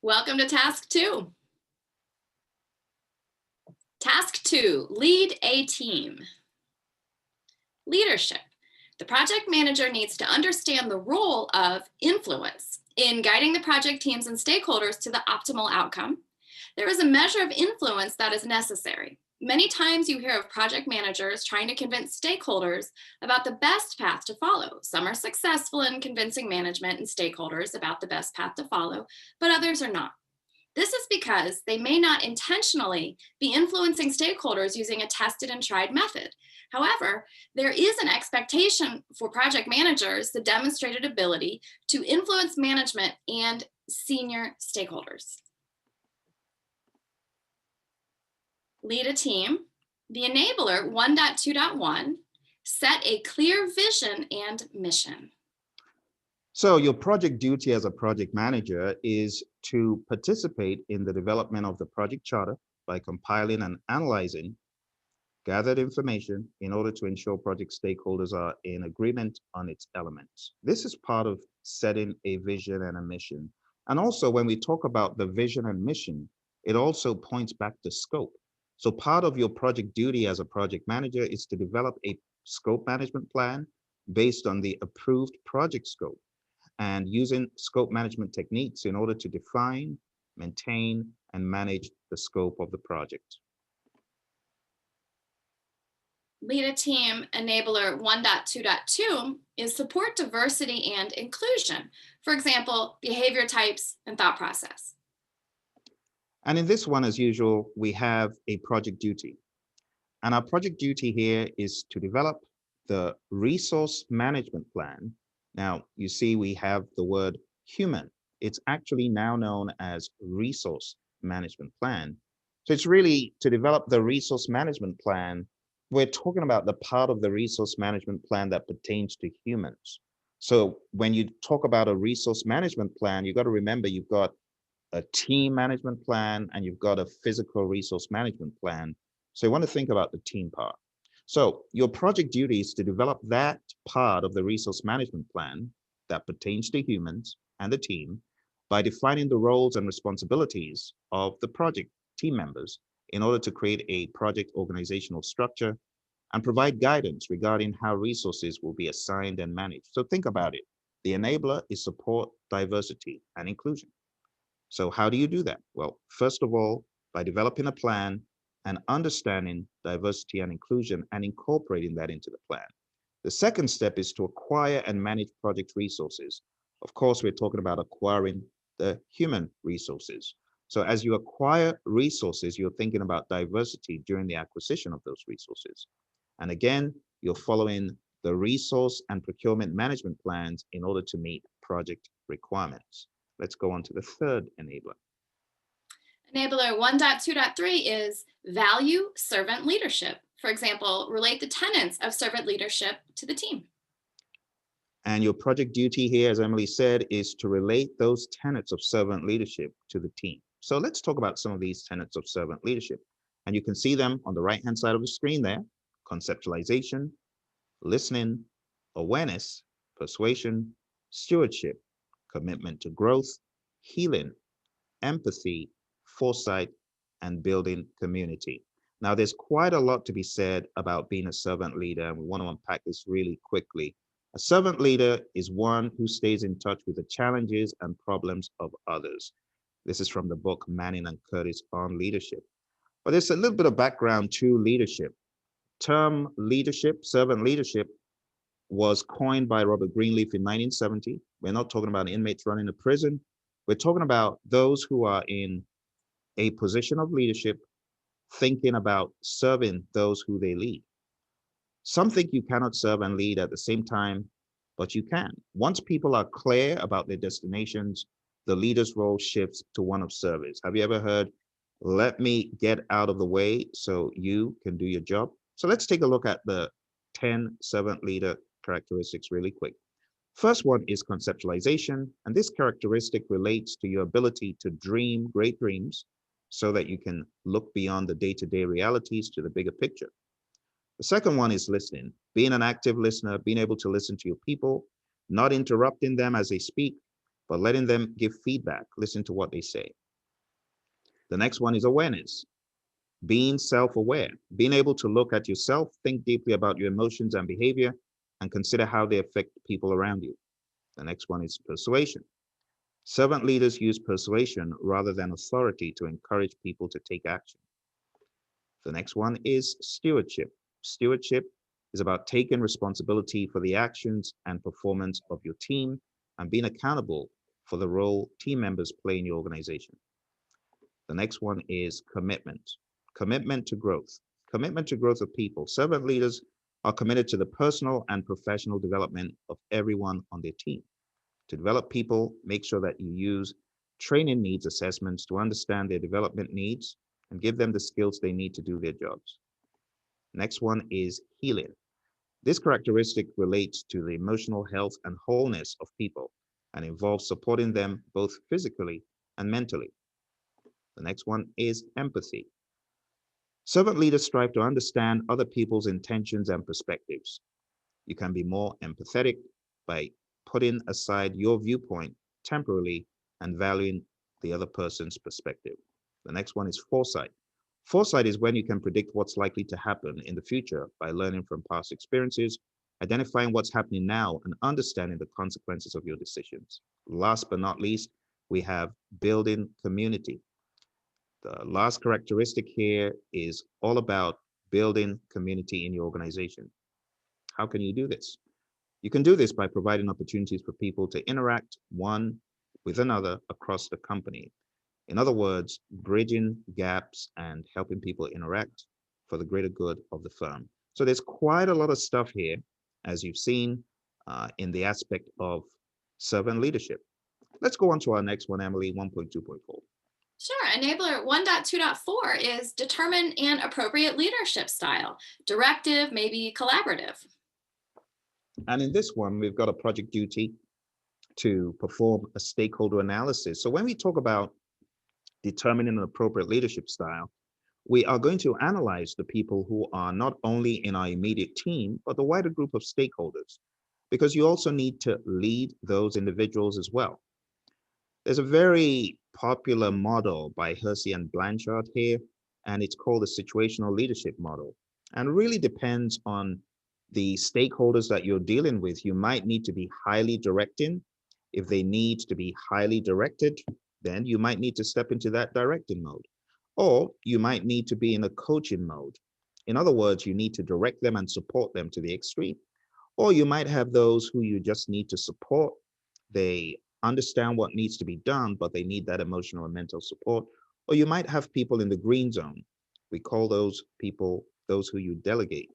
Welcome to task 2. Task 2, lead a team. Leadership. The project manager needs to understand the role of influence in guiding the project teams and stakeholders to the optimal outcome. There is a measure of influence that is necessary. Many times you hear of project managers trying to convince stakeholders about the best path to follow. Some are successful in convincing management and stakeholders about the best path to follow, but others are not. This is because they may not intentionally be influencing stakeholders using a tested and tried method. However, there is an expectation for project managers the demonstrated ability to influence management and senior stakeholders. Lead a team. The enabler 1.2.1, set a clear vision and mission. So your project duty as a project manager is to participate in the development of the project charter by compiling and analyzing gathered information in order to ensure project stakeholders are in agreement on its elements. This is part of setting a vision and a mission. And also when we talk about the vision and mission, it also points back to scope. So part of your project duty as a project manager is to develop a scope management plan based on the approved project scope, and using scope management techniques in order to define, maintain, and manage the scope of the project. Lead a team enabler 1.2.2 is support diversity and inclusion. For example, behavior types and thought process. And in this one, as usual, we have a project duty. And our project duty here is to develop the resource management plan. Now, you see, we have the word human. It's actually now known as resource management plan. So it's really to develop the resource management plan. We're talking about the part of the resource management plan that pertains to humans. So when you talk about a resource management plan, you've got to remember you've got a team management plan and you've got a physical resource management plan. So you want to think about the team part. So your project duty is to develop that part of the resource management plan that pertains to humans and the team by defining the roles and responsibilities of the project team members in order to create a project organizational structure and provide guidance regarding how resources will be assigned and managed. So think about it. The enabler is support, diversity, and inclusion. So how do you do that? Well, first of all, by developing a plan and understanding diversity and inclusion and incorporating that into the plan. The second step is to acquire and manage project resources. Of course, we're talking about acquiring the human resources. So as you acquire resources, you're thinking about diversity during the acquisition of those resources. And again, you're following the resource and procurement management plans in order to meet project requirements. Let's go on to the third enabler. Enabler 1.2.3 is value servant leadership. For example, relate the tenets of servant leadership to the team. And your project duty here, as Emily said, is to relate those tenets of servant leadership to the team. So let's talk about some of these tenets of servant leadership. And you can see them on the right-hand side of the screen there: conceptualization, listening, awareness, persuasion, stewardship, commitment to growth, healing, empathy, foresight, and building community. Now, there's quite a lot to be said about being a servant leader, and we want to unpack this really quickly. A servant leader is one who stays in touch with the challenges and problems of others. This is from the book Manning and Curtis on leadership. But there's a little bit of background to leadership. Term leadership, servant leadership, was coined by Robert Greenleaf in 1970. We're not talking about inmates running a prison. We're talking about those who are in a position of leadership, thinking about serving those who they lead. Some think you cannot serve and lead at the same time, but you can. Once people are clear about their destinations, the leader's role shifts to one of service. Have you ever heard, let me get out of the way so you can do your job? So let's take a look at the 10 servant leader characteristics really quick. First one is conceptualization, and this characteristic relates to your ability to dream great dreams so that you can look beyond the day-to-day realities to the bigger picture. The second one is listening, being an active listener, being able to listen to your people, not interrupting them as they speak, but letting them give feedback, listen to what they say. The next one is awareness, being self-aware, being able to look at yourself, think deeply about your emotions and behavior, and consider how they affect people around you. The next one is persuasion. Servant leaders use persuasion rather than authority to encourage people to take action. The next one is stewardship. Stewardship is about taking responsibility for the actions and performance of your team and being accountable for the role team members play in your organization. The next one is commitment. Commitment to growth. Commitment to growth of people. Servant leaders are committed to the personal and professional development of everyone on their team. To develop people, make sure that you use training needs assessments to understand their development needs and give them the skills they need to do their jobs. Next one is healing. This characteristic relates to the emotional health and wholeness of people and involves supporting them both physically and mentally. The next one is empathy. Servant leaders strive to understand other people's intentions and perspectives. You can be more empathetic by putting aside your viewpoint temporarily and valuing the other person's perspective. The next one is foresight. Foresight is when you can predict what's likely to happen in the future by learning from past experiences, identifying what's happening now, and understanding the consequences of your decisions. Last but not least, we have building community. The last characteristic here is all about building community in your organization. How can you do this? You can do this by providing opportunities for people to interact one with another across the company. In other words, bridging gaps and helping people interact for the greater good of the firm. So there's quite a lot of stuff here, as you've seen in the aspect of servant leadership. Let's go on to our next one, Emily, 1.2.4. Sure. Enabler 1.2.4 is determine an appropriate leadership style, directive, maybe collaborative. And in this one, we've got a project duty to perform a stakeholder analysis. So when we talk about determining an appropriate leadership style, we are going to analyze the people who are not only in our immediate team, but the wider group of stakeholders, because you also need to lead those individuals as well. There's a very popular model by Hersey and Blanchard here, and it's called the situational leadership model. And it really depends on the stakeholders that you're dealing with. You might need to be highly directing. If they need to be highly directed, then you might need to step into that directing mode. Or you might need to be in a coaching mode. In other words, you need to direct them and support them to the extreme. Or you might have those who you just need to support. They understand what needs to be done, but they need that emotional and mental support. Or you might have people in the green zone. We call those people those who you delegate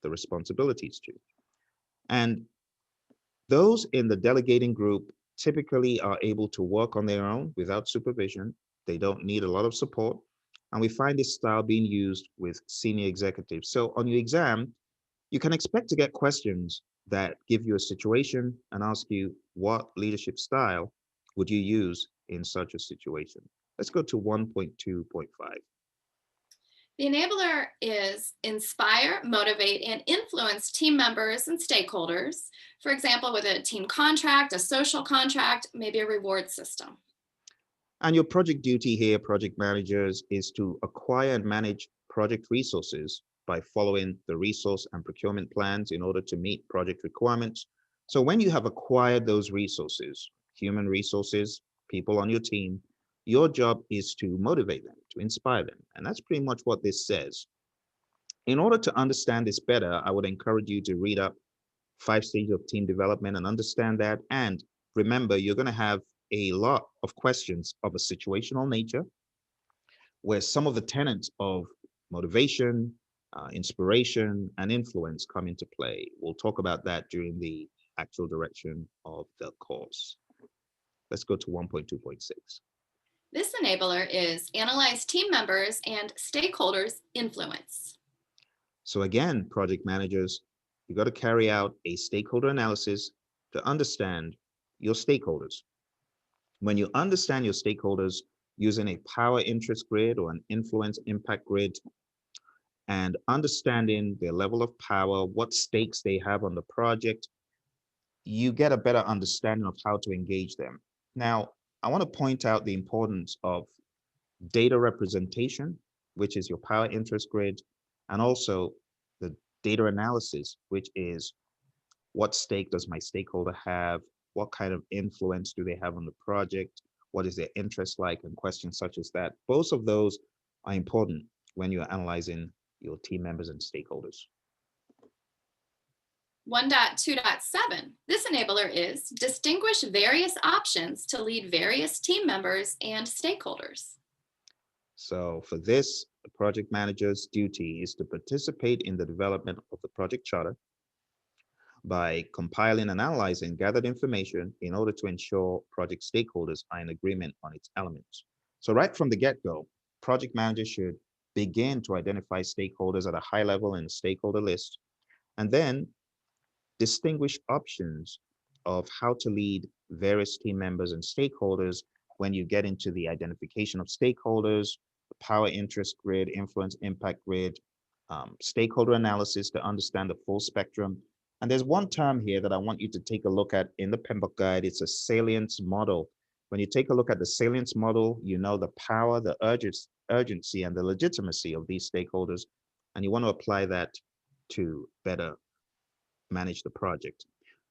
the responsibilities to. And those in the delegating group typically are able to work on their own without supervision. They don't need a lot of support. And we find this style being used with senior executives. So on your exam, you can expect to get questions that give you a situation and ask you what leadership style would you use in such a situation. Let's go to 1.2.5. The enabler is inspire, motivate, and influence team members and stakeholders. For example, with a team contract, a social contract, maybe a reward system. And your project duty here, project managers, is to acquire and manage project resources by following the resource and procurement plans in order to meet project requirements. So when you have acquired those resources, human resources, people on your team, your job is to motivate them, to inspire them. And that's pretty much what this says. In order to understand this better, I would encourage you to read up 5 stages of team development and understand that. And remember, you're going to have a lot of questions of a situational nature where some of the tenets of motivation, inspiration, and influence come into play. We'll talk about that during the actual direction of the course. Let's go to 1.2.6. This enabler is analyze team members and stakeholders' influence. So again, project managers, you got to carry out a stakeholder analysis to understand your stakeholders. When you understand your stakeholders using a power interest grid or an influence impact grid and understanding their level of power, what stakes they have on the project, you get a better understanding of how to engage them. Now, I want to point out the importance of data representation, which is your power interest grid, and also the data analysis, which is what stake does my stakeholder have? What kind of influence do they have on the project? What is their interest like? And questions such as that. Both of those are important when you're analyzing your team members and stakeholders. 1.2.7. This enabler is distinguish various options to lead various team members and stakeholders. So for this, the project manager's duty is to participate in the development of the project charter by compiling and analyzing gathered information in order to ensure project stakeholders are in agreement on its elements. So right from the get-go, project managers should begin to identify stakeholders at a high level in the stakeholder list, and then distinguish options of how to lead various team members and stakeholders when you get into the identification of stakeholders, the power interest grid, influence impact grid, stakeholder analysis to understand the full spectrum. And there's one term here that I want you to take a look at in the PMBOK guide. It's a salience model. When you take a look at the salience model, you know the power, the urgency, and the legitimacy of these stakeholders, and you want to apply that to better manage the project.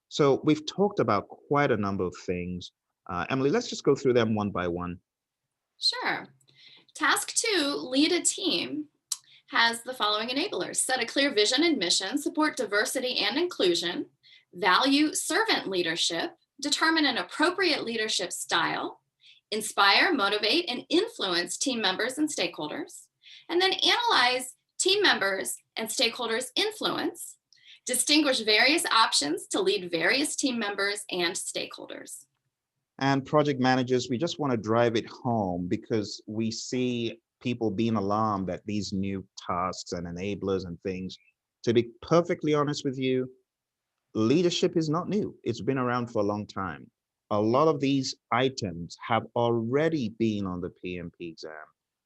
So we've talked about quite a number of things. Emily, let's just go through them one by one. Sure. Task 2, lead a team, has the following enablers: set a clear vision and mission, support diversity and inclusion, value servant leadership, determine an appropriate leadership style, inspire, motivate, and influence team members and stakeholders, and then analyze team members and stakeholders' influence, distinguish various options to lead various team members and stakeholders. And project managers, we just want to drive it home because we see people being alarmed at these new tasks and enablers and things. To be perfectly honest with you, leadership is not new. It's been around for a long time. A lot of these items have already been on the PMP exam.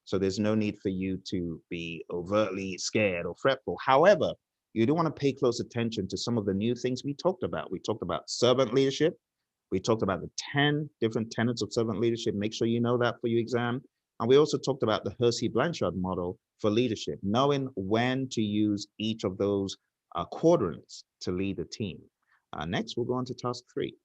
So there's no need for you to be overtly scared or fretful. However, you do want to pay close attention to some of the new things we talked about. We talked about servant leadership. We talked about the 10 different tenets of servant leadership. Make sure you know that for your exam. And we also talked about the Hersey-Blanchard model for leadership, knowing when to use each of those quadrants to lead a team. Next, we'll go on to task 3.